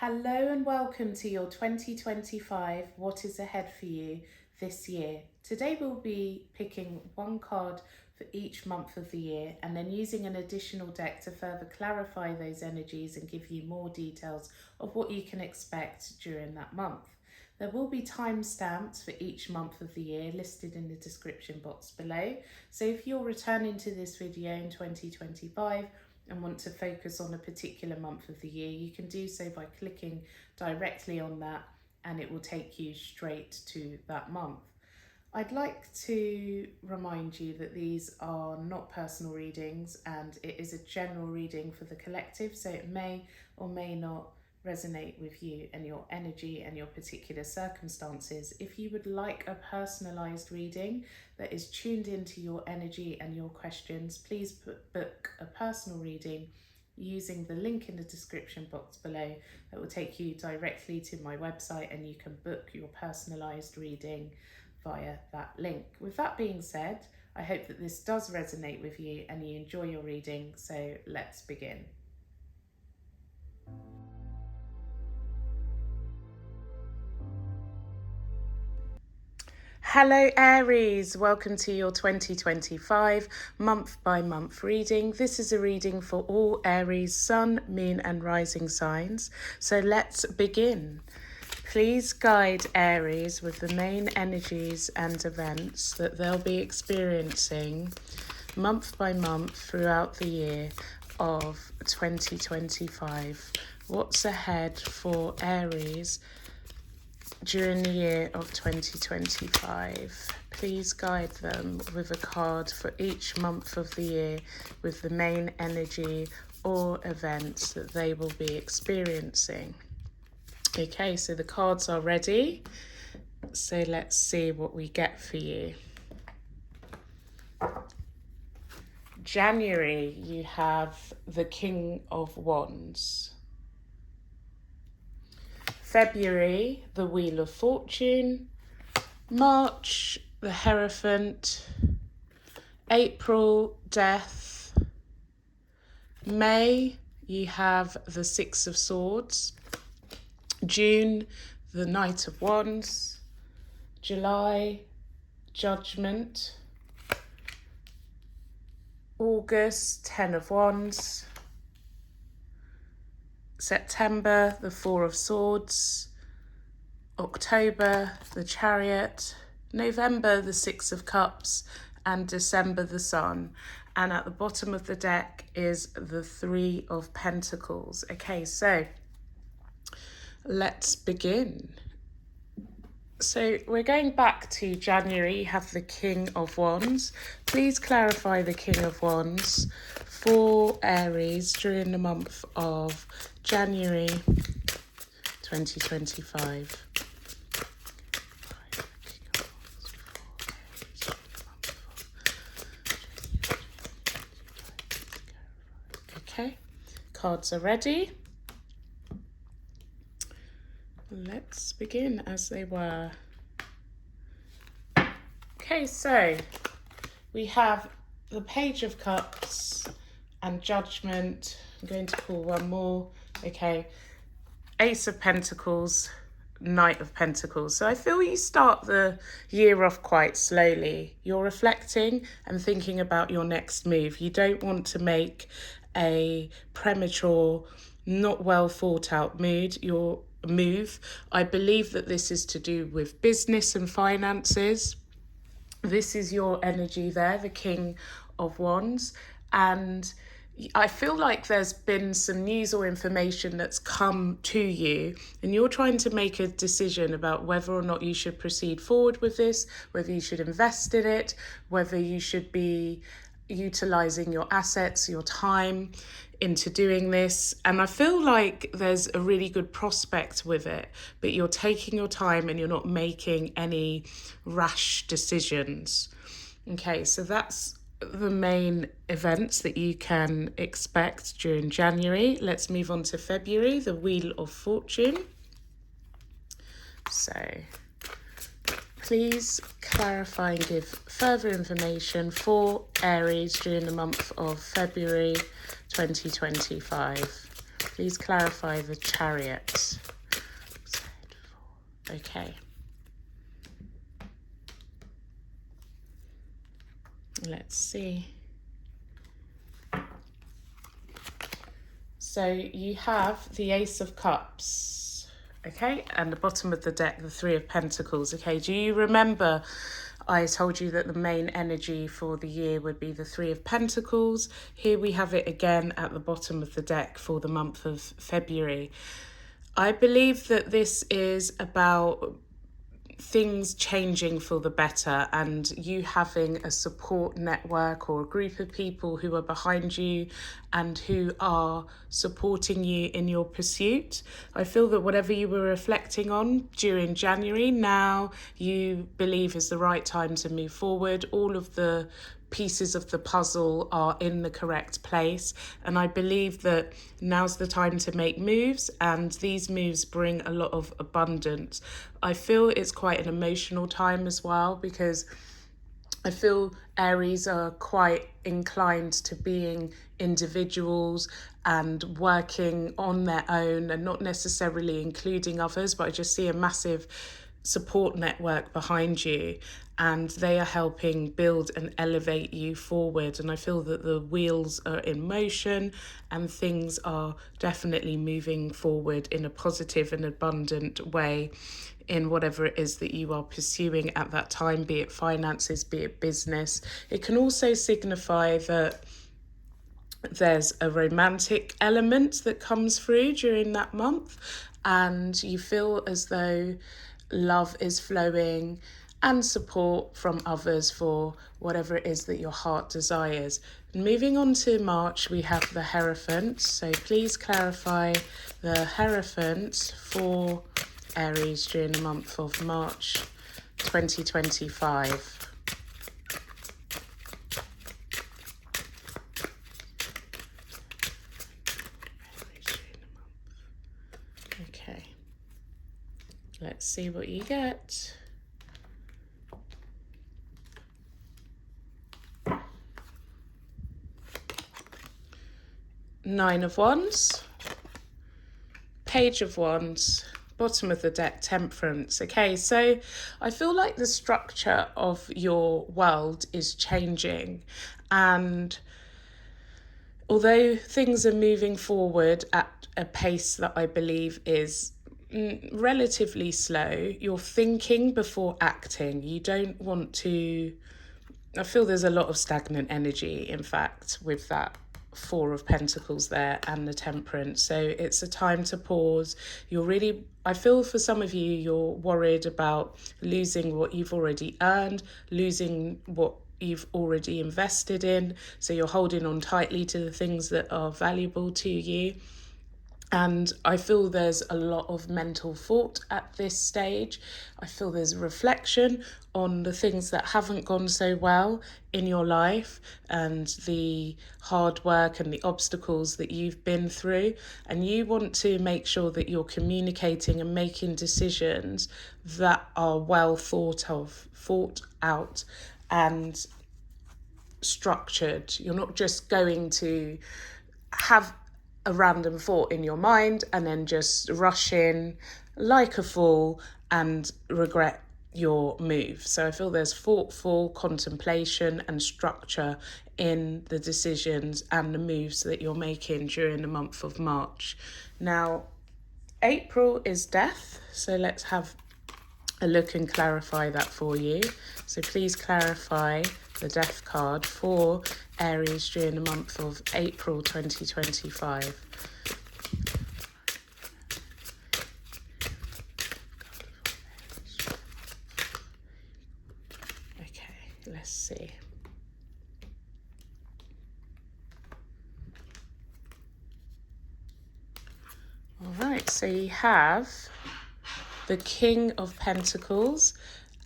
Hello and welcome to your 2025 What is Ahead for You this year. Today we'll be picking one card for each month of the year and then using an additional deck to further clarify those energies and give you more details of what you can expect during that month. There will be timestamps for each month of the year listed in the description box below. So if you're returning to this video in 2025 and want to focus on a particular month of the year, you can do so by clicking directly on that and it will take you straight to that month. I'd like to remind you that these are not personal readings and it is a general reading for the collective, so it may or may not resonate with you and your energy and your particular circumstances. If you would like a personalized reading that is tuned into your energy and your questions, please book a personal reading using the link in the description box below. That will take you directly to my website and you can book your personalized reading via that link. With that being said, I hope that this does resonate with you and you enjoy your reading, so let's begin. Hello Aries, welcome to your 2025 month by month reading. This is a reading for all Aries Sun, Moon and Rising signs. So let's begin. Please guide Aries with the main energies and events that they'll be experiencing month by month throughout the year of 2025. What's ahead for Aries during the year of 2025. Please guide them with a card for each month of the year with the main energy or events that they will be experiencing. Okay, so the cards are ready. So let's see what we get for you. January, you have the King of Wands. February, the Wheel of Fortune. March, the Hierophant. April, Death. May, you have the Six of Swords. June, the Knight of Wands. July, Judgment. August, Ten of Wands. September, the Four of Swords. October, the Chariot. November, the Six of Cups. And December, the Sun. And at the bottom of the deck is the Three of Pentacles. Okay, so let's begin. So we're going back to January. You have the King of Wands. Please clarify the King of Wands for Aries during the month of January 2025. Okay, cards are ready. Let's begin as they were. Okay, so we have the Page of Cups and Judgment. I'm going to pull one more. Okay, Ace of Pentacles, Knight of Pentacles. So I feel you start the year off quite slowly. You're reflecting and thinking about your next move. You don't want to make a premature, not well thought out move. I believe that this is to do with business and finances. This is your energy there, the King of Wands. And I feel like there's been some news or information that's come to you and you're trying to make a decision about whether or not you should proceed forward with this, whether you should invest in it, whether you should be utilizing your assets, your time into doing this. And I feel like there's a really good prospect with it, but you're taking your time and you're not making any rash decisions. Okay, so that's the main events that you can expect during January. Let's move on to February, the Wheel of Fortune. So please clarify and give further information for Aries during the month of February 2025. Please clarify the Chariot. Okay. Let's see. So you have the Ace of Cups, okay, and the bottom of the deck, the Three of Pentacles, okay. Do you remember I told you that the main energy for the year would be the Three of Pentacles? Here we have it again at the bottom of the deck for the month of February. I believe that this is about things changing for the better and you having a support network or a group of people who are behind you and who are supporting you in your pursuit. I feel that whatever you were reflecting on during January, now you believe is the right time to move forward. All of the pieces of the puzzle are in the correct place, and I believe that now's the time to make moves, and these moves bring a lot of abundance. I feel it's quite an emotional time as well, because I feel Aries are quite inclined to being individuals and working on their own and not necessarily including others, but I just see a massive support network behind you, and they are helping build and elevate you forward. And I feel that the wheels are in motion and things are definitely moving forward in a positive and abundant way in whatever it is that you are pursuing at that time, be it finances, be it business. It can also signify that there's a romantic element that comes through during that month, and you feel as though love is flowing and support from others for whatever it is that your heart desires. Moving on to March, we have the Hierophant. So please clarify the Hierophant for Aries during the month of March 2025. Okay, let's see what you get. Nine of Wands, Page of Wands, bottom of the deck, Temperance. Okay, so I feel like the structure of your world is changing, and although things are moving forward at a pace that I believe is relatively slow, you're thinking before acting. You don't want to... I feel there's a lot of stagnant energy, in fact, with that Four of Pentacles there and the Temperance. So it's a time to pause. I feel for some of you, you're worried about losing what you've already earned, losing what you've already invested in. So you're holding on tightly to the things that are valuable to you. And I feel there's a lot of mental thought at this stage. I feel there's reflection on the things that haven't gone so well in your life and the hard work and the obstacles that you've been through. And you want to make sure that you're communicating and making decisions that are well thought out, and structured. You're not just going to have a random thought in your mind and then just rush in like a fool and regret your move. So I feel there's thoughtful contemplation and structure in the decisions and the moves that you're making during the month of March. Now, April is Death, so let's have a look and clarify that for you. So please clarify the Death card for Aries during the month of April 2025. Okay, let's see. All right, so you have the King of Pentacles,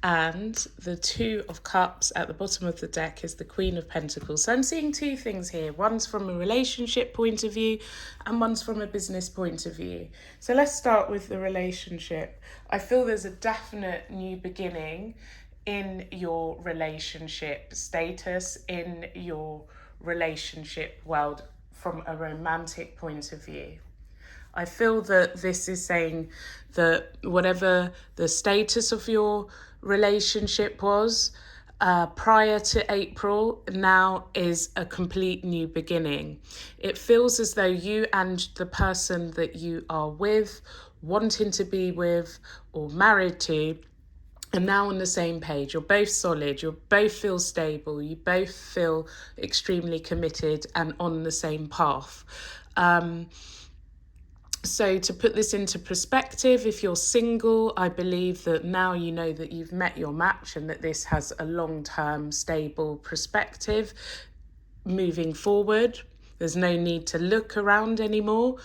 and the Two of Cups at the bottom of the deck is the Queen of Pentacles. So I'm seeing two things here. One's from a relationship point of view and one's from a business point of view. So let's start with the relationship. I feel there's a definite new beginning in your relationship status, in your relationship world from a romantic point of view. I feel that this is saying that whatever the status of your relationship was prior to April, now is a complete new beginning. It feels as though you and the person that you are with, wanting to be with, or married to, and now on the same page. You're both solid, you both feel stable, you both feel extremely committed and on the same path. So to put this into perspective, if you're single, I believe that now you know that you've met your match and that this has a long-term stable perspective moving forward. There's no need to look around anymore.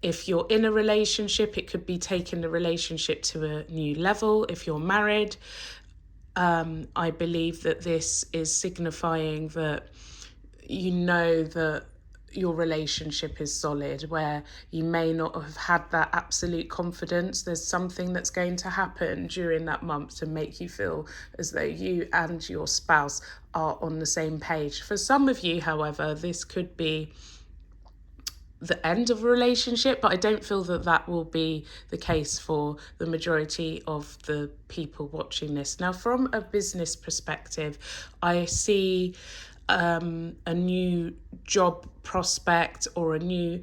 If you're in a relationship, it could be taking the relationship to a new level. If you're married, I believe that this is signifying that you know that your relationship is solid, where you may not have had that absolute confidence. There's something that's going to happen during that month to make you feel as though you and your spouse are on the same page. For some of you, however, this could be the end of a relationship, but I don't feel that that will be the case for the majority of the people watching this. Now, from a business perspective, I see a new job prospect or a new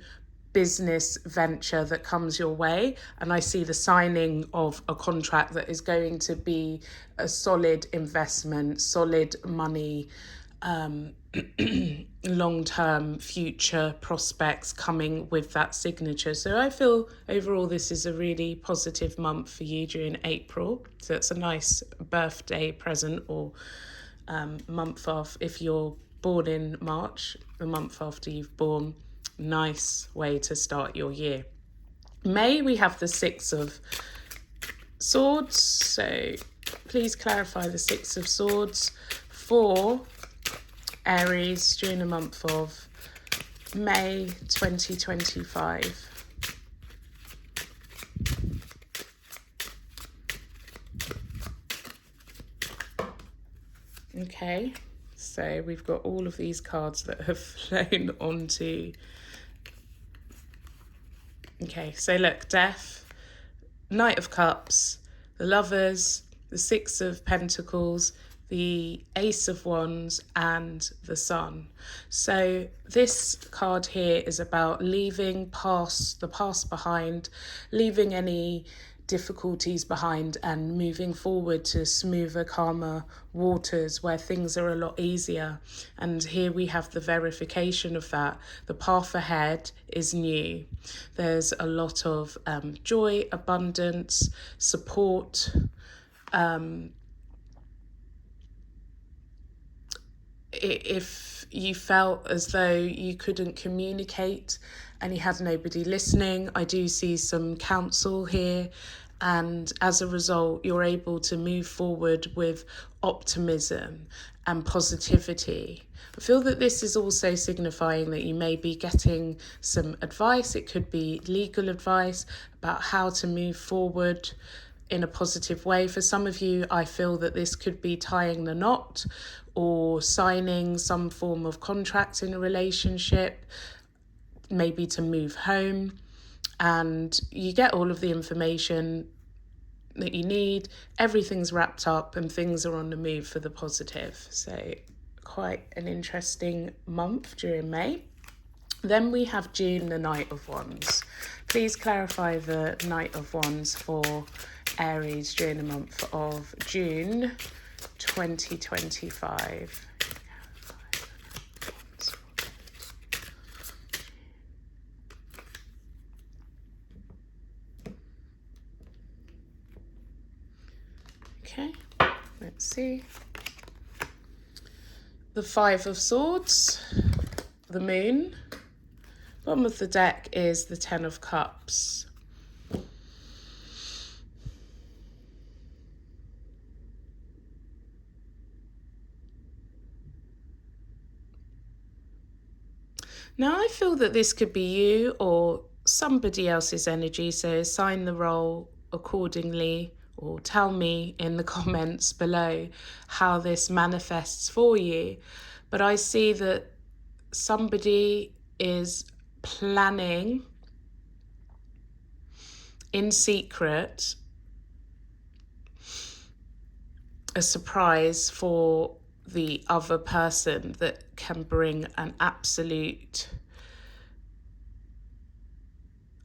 business venture that comes your way, and I see the signing of a contract that is going to be a solid investment, solid money, long-term future prospects coming with that signature. So I feel overall this is a really positive month for you during April. So it's a nice birthday present, or month off if you're born in March, the month after you've born. Nice way to start your year. May, we have the Six of Swords. So please clarify the Six of Swords for Aries during the month of May 2025. Okay, so we've got all of these cards that have flown onto. Okay, so look, Death, Knight of Cups, the Lovers, the Six of Pentacles, the Ace of Wands, and the Sun. So this card here is about leaving the past behind, leaving any difficulties behind and moving forward to smoother, calmer waters where things are a lot easier. And here we have the verification of that. The path ahead is new. There's a lot of joy, abundance, support. If you felt as though you couldn't communicate and you had nobody listening, I do see some counsel here, and as a result you're able to move forward with optimism and positivity. I feel that this is also signifying that you may be getting some advice. It could be legal advice about how to move forward in a positive way. For some of you, I feel that this could be tying the knot or signing some form of contract in a relationship, maybe to move home, and you get all of the information that you need, everything's wrapped up and things are on the move for the positive. So quite an interesting month during May. Then we have June, the Knight of Wands. Please clarify the Knight of Wands for Aries during the month of June 2025. Okay, let's see. The Five of Swords, the Moon. Bottom of the deck is the Ten of Cups. Now I feel that this could be you or somebody else's energy, so assign the role accordingly, or tell me in the comments below how this manifests for you. But I see that somebody is planning in secret, a surprise for the other person that can bring an absolute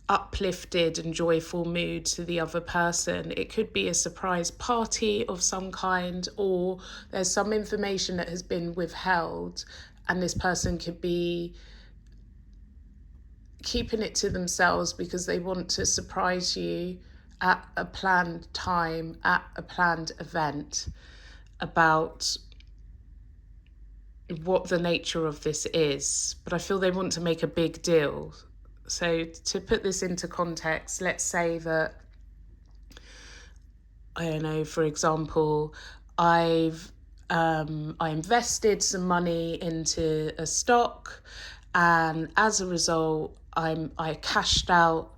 uplifted and joyful mood to the other person. It could be a surprise party of some kind, or there's some information that has been withheld and this person could be keeping it to themselves because they want to surprise you at a planned time, at a planned event, about what the nature of this is. But I feel they want to make a big deal. So to put this into context, let's say that, I don't know, for example, I invested some money into a stock, and as a result, I cashed out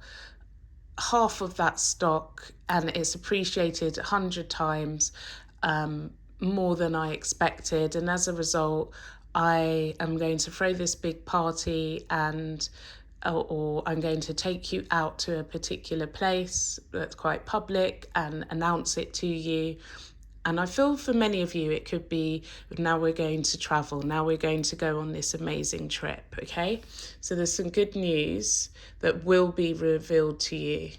half of that stock, and it's appreciated 100 times more than I expected. And as a result, I am going to throw this big party, and or I'm going to take you out to a particular place that's quite public and announce it to you. And I feel for many of you, it could be, now we're going to travel, now we're going to go on this amazing trip, okay? So there's some good news that will be revealed to you,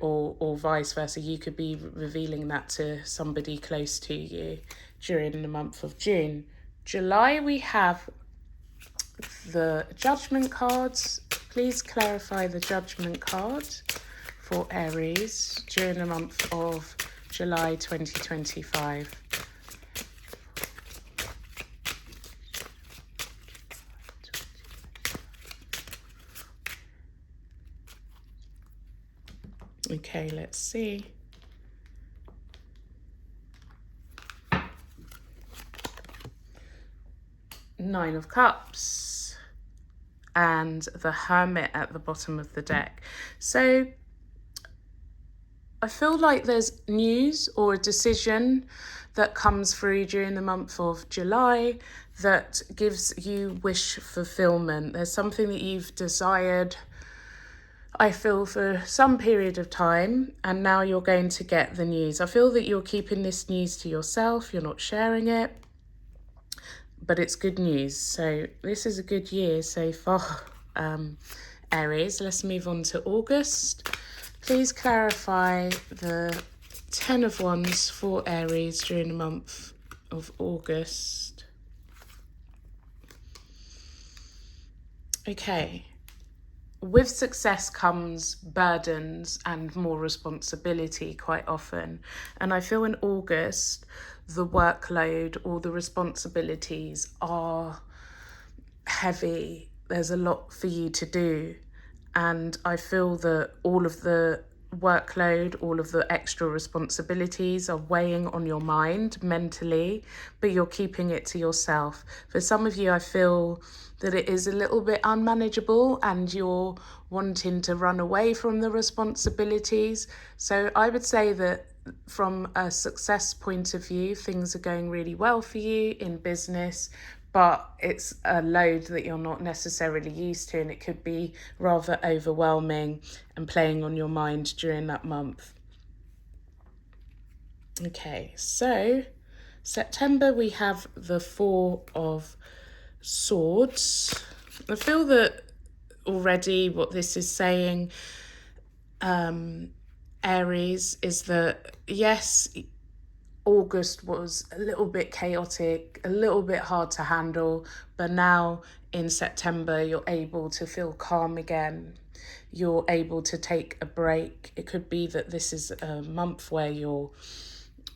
or vice versa. You could be revealing that to somebody close to you during the month of June. July, we have the Judgment cards. Please clarify the Judgment card for Aries during the month of July 2025. Okay, let's see. Nine of Cups and the Hermit at the bottom of the deck. So I feel like there's news or a decision that comes through during the month of July that gives you wish fulfillment. There's something that you've desired, I feel, for some period of time, and now you're going to get the news. I feel that you're keeping this news to yourself, you're not sharing it, but it's good news. So this is a good year so far, Aries. Let's move on to August. Please clarify the 10 of Wands for Aries during the month of August. Okay. With success comes burdens and more responsibility quite often. And I feel in August, the workload or the responsibilities are heavy. There's a lot for you to do. And I feel that all of the workload, all of the extra responsibilities are weighing on your mind mentally, but you're keeping it to yourself. For some of you, I feel that it is a little bit unmanageable and you're wanting to run away from the responsibilities. So I would say that from a success point of view, things are going really well for you in business, but it's a load that you're not necessarily used to, and it could be rather overwhelming and playing on your mind during that month. Okay, so September, we have the Four of Swords. I feel that already what this is saying, Aries, is that yes, August was a little bit chaotic, a little bit hard to handle, but now in September, you're able to feel calm again. You're able to take a break. It could be that this is a month where you're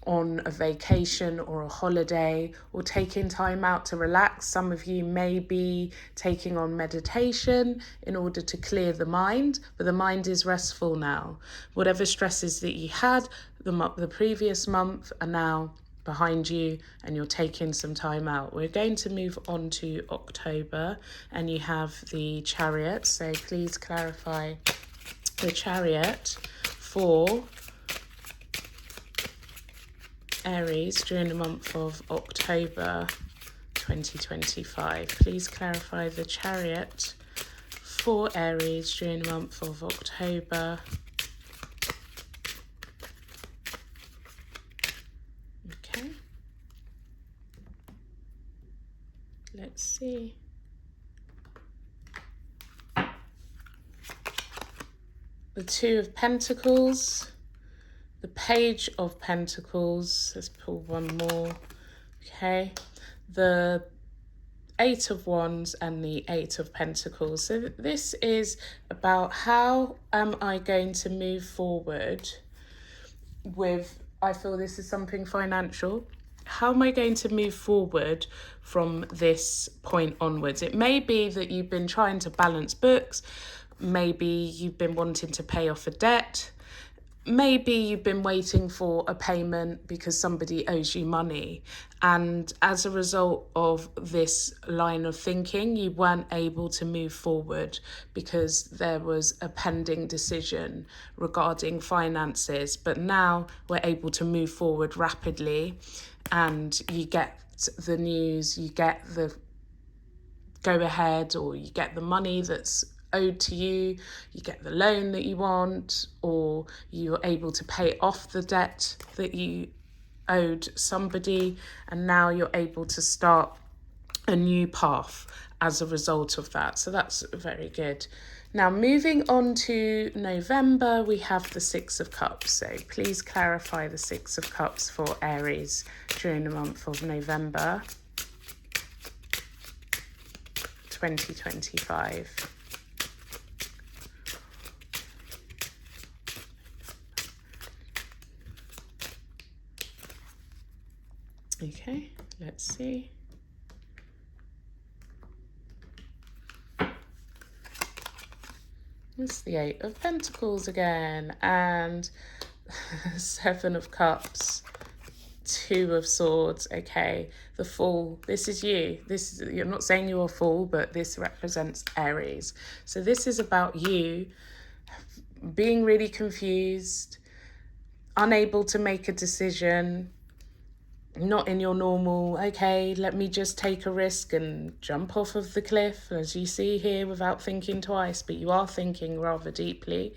on a vacation or a holiday or taking time out to relax. Some of you may be taking on meditation in order to clear the mind, but the mind is restful now. Whatever stresses that you had the previous month are now behind you, and you're taking some time out. We're going to move on to October, and you have the Chariot. So please clarify the Chariot for Aries during the month of October 2025. Please clarify the Chariot for Aries during the month of October let's see. The Two of Pentacles, the Page of Pentacles. Let's pull one more. Okay, the Eight of Wands and the Eight of Pentacles. So this is about how am I going to move forward with, I feel this is something financial. How am I going to move forward from this point onwards? It may be that you've been trying to balance books. Maybe you've been wanting to pay off a debt. Maybe you've been waiting for a payment because somebody owes you money. And as a result of this line of thinking, you weren't able to move forward because there was a pending decision regarding finances. But now we're able to move forward rapidly, and you get the news, you get the go ahead, or you get the money that's owed to you, you get the loan that you want, or you're able to pay off the debt that you owed somebody, and now you're able to start a new path as a result of that. So that's very good. Now moving on to November, we have the Six of Cups. So please clarify the Six of Cups for Aries during the month of November 2025. Okay, let's see. It's the Eight of Pentacles again, and Seven of Cups, Two of Swords. Okay, the Fool. This is you. This is, you're not saying you're a fool, but this represents Aries. So this is about you being really confused, unable to make a decision, not in your normal, okay, let me just take a risk and jump off of the cliff, as you see here, without thinking twice. But you are thinking rather deeply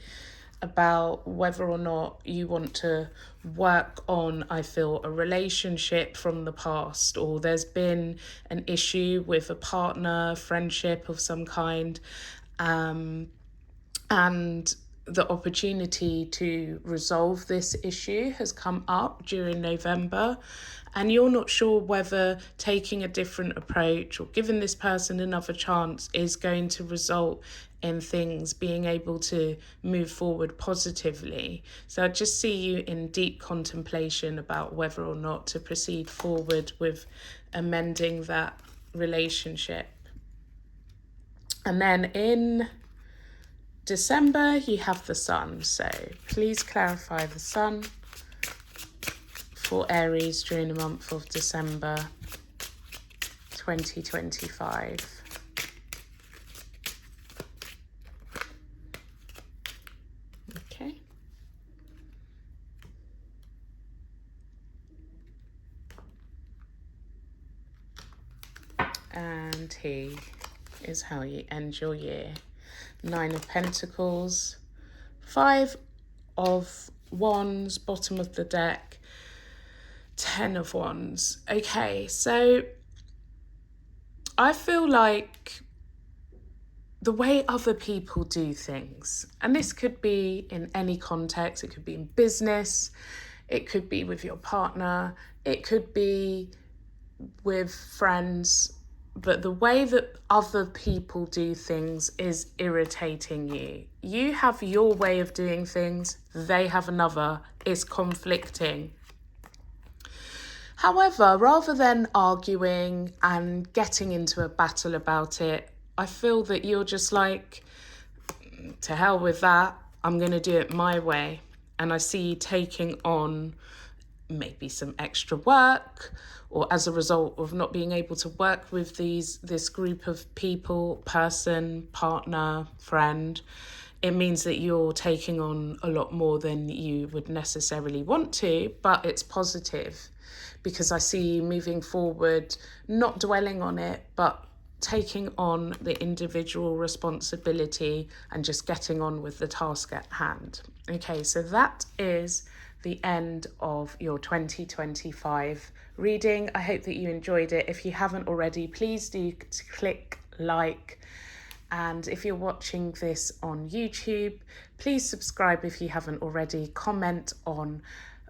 about whether or not you want to work on, I feel, a relationship from the past, or there's been an issue with a partner, friendship of some kind, and the opportunity to resolve this issue has come up during November, and you're not sure whether taking a different approach or giving this person another chance is going to result in things being able to move forward positively. So I just see you in deep contemplation about whether or not to proceed forward with amending that relationship. And then in December, you have the Sun. So please clarify the Sun for Aries during the month of December 2025. Okay. And here is how you end your year. Nine of Pentacles, Five of Wands, bottom of the deck, Ten of Wands. Okay, so I feel like the way other people do things, and this could be in any context, it could be in business, it could be with your partner, it could be with friends, but the way that other people do things is irritating you. You have your way of doing things, they have another, it's conflicting. However, rather than arguing and getting into a battle about it, I feel that you're just like, to hell with that, I'm going to do it my way. And I see you taking on maybe some extra work, or as a result of not being able to work with this group of people, person, partner, friend, it means that you're taking on a lot more than you would necessarily want to, but it's positive because I see you moving forward, not dwelling on it, but taking on the individual responsibility and just getting on with the task at hand. Okay, so that is the end of your 2025 reading. I hope that you enjoyed it. If you haven't already, please do click like. And if you're watching this on YouTube, please subscribe if you haven't already. Comment on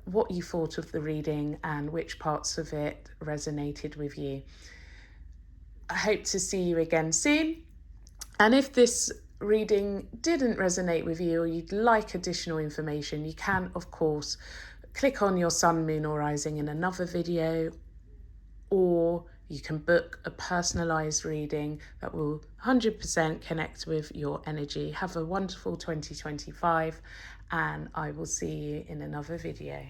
what you thought of the reading and which parts of it resonated with you. I hope to see you again soon. And if this reading didn't resonate with you or you'd like additional information, you can, of course, click on your sun, moon or rising in another video, or you can book a personalised reading that will 100% connect with your energy. Have a wonderful 2025 and I will see you in another video.